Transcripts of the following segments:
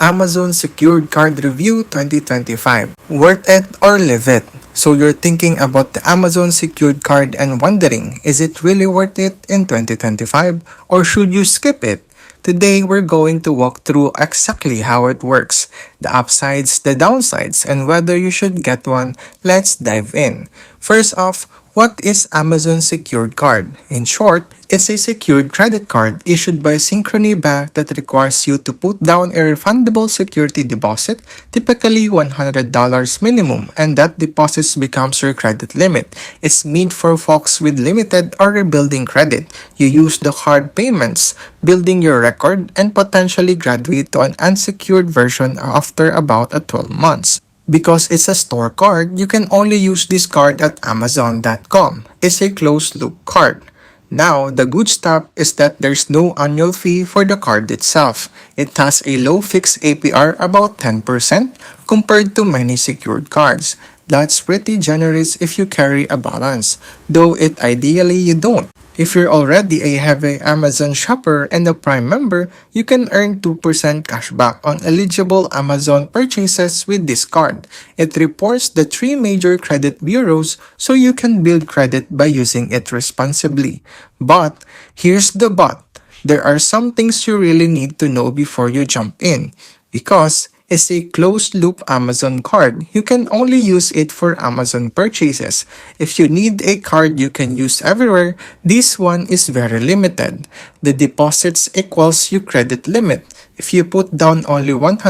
Amazon Secured Card Review 2025. Worth it or leave it? So you're thinking about the Amazon Secured Card and wondering, is it really worth it in 2025 or should you skip it? Today, we're going to walk through exactly how it works, the upsides, the downsides, and whether you should get one. Let's dive in. First off, what is Amazon Secured Card? In short, it's a secured credit card issued by Synchrony Bank that requires you to put down a refundable security deposit, typically $100 minimum, and that deposit becomes your credit limit. It's made for folks with limited or rebuilding credit. You use the card payments, building your record, and potentially graduate to an unsecured version after about 12 months. Because it's a store card, you can only use this card at Amazon.com. It's a closed-loop card. Now, the good stuff is that there's no annual fee for the card itself. It has a low fixed APR, about 10%, compared to many secured cards. That's pretty generous if you carry a balance, though ideally you don't. If you're already a heavy Amazon shopper and a Prime member, you can earn 2% cashback on eligible Amazon purchases with this card. It reports the three major credit bureaus, so you can build credit by using it responsibly. But here's the but. There are some things you really need to know before you jump in. Because it's a closed-loop Amazon card. You can only use it for Amazon purchases. If you need a card you can use everywhere, this one is very limited. The deposits equals your credit limit. If you put down only $100,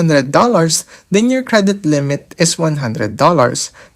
then your credit limit is $100.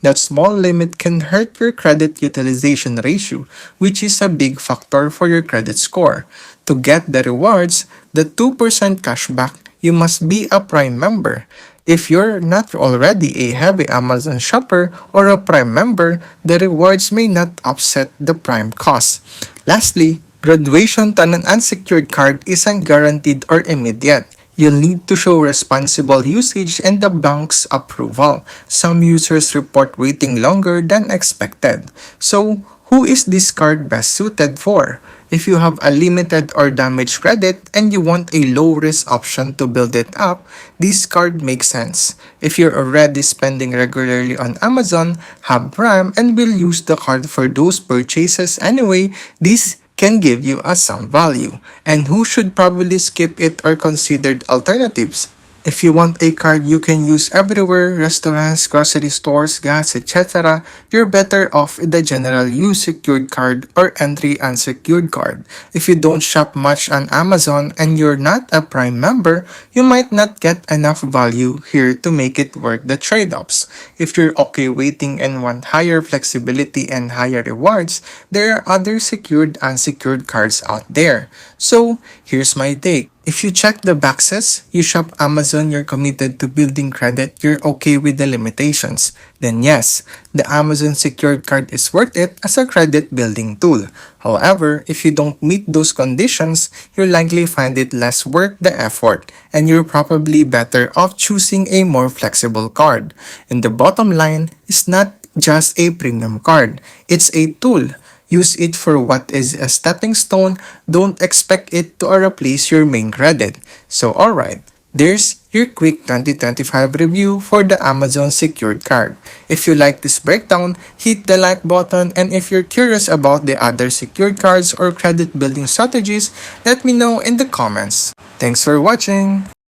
That small limit can hurt your credit utilization ratio, which is a big factor for your credit score. To get the rewards, the 2% cashback, you must be a Prime member. If you're not already a heavy Amazon shopper or a Prime member, the rewards may not offset the Prime cost. Lastly, graduation to an unsecured card isn't guaranteed or immediate. You'll need to show responsible usage and the bank's approval. Some users report waiting longer than expected. So, who is this card best suited for? If you have a limited or damaged credit and you want a low-risk option to build it up, this card makes sense. If you're already spending regularly on Amazon, have Prime, and will use the card for those purchases anyway, this can give you a some value. And who should probably skip it or consider alternatives? If you want a card you can use everywhere, restaurants, grocery stores, gas, etc., you're better off with the general use secured card or entry unsecured card. If you don't shop much on Amazon and you're not a Prime member, you might not get enough value here to make it worth the trade-offs. If you're okay waiting and want higher flexibility and higher rewards, there are other secured unsecured cards out there. So, here's my take. If you check the boxes, you shop Amazon, you're committed to building credit, you're okay with the limitations, then yes, the Amazon Secured Card is worth it as a credit building tool. However, if you don't meet those conditions, you'll likely find it less worth the effort, and you're probably better off choosing a more flexible card. And the bottom line is not just a premium card, it's a tool. Use it for what is a stepping stone. Don't expect it to replace your main credit. So alright, there's your quick 2025 review for the Amazon Secured Card. If you like this breakdown, hit the like button, and if you're curious about the other secured cards or credit building strategies, let me know in the comments. Thanks for watching!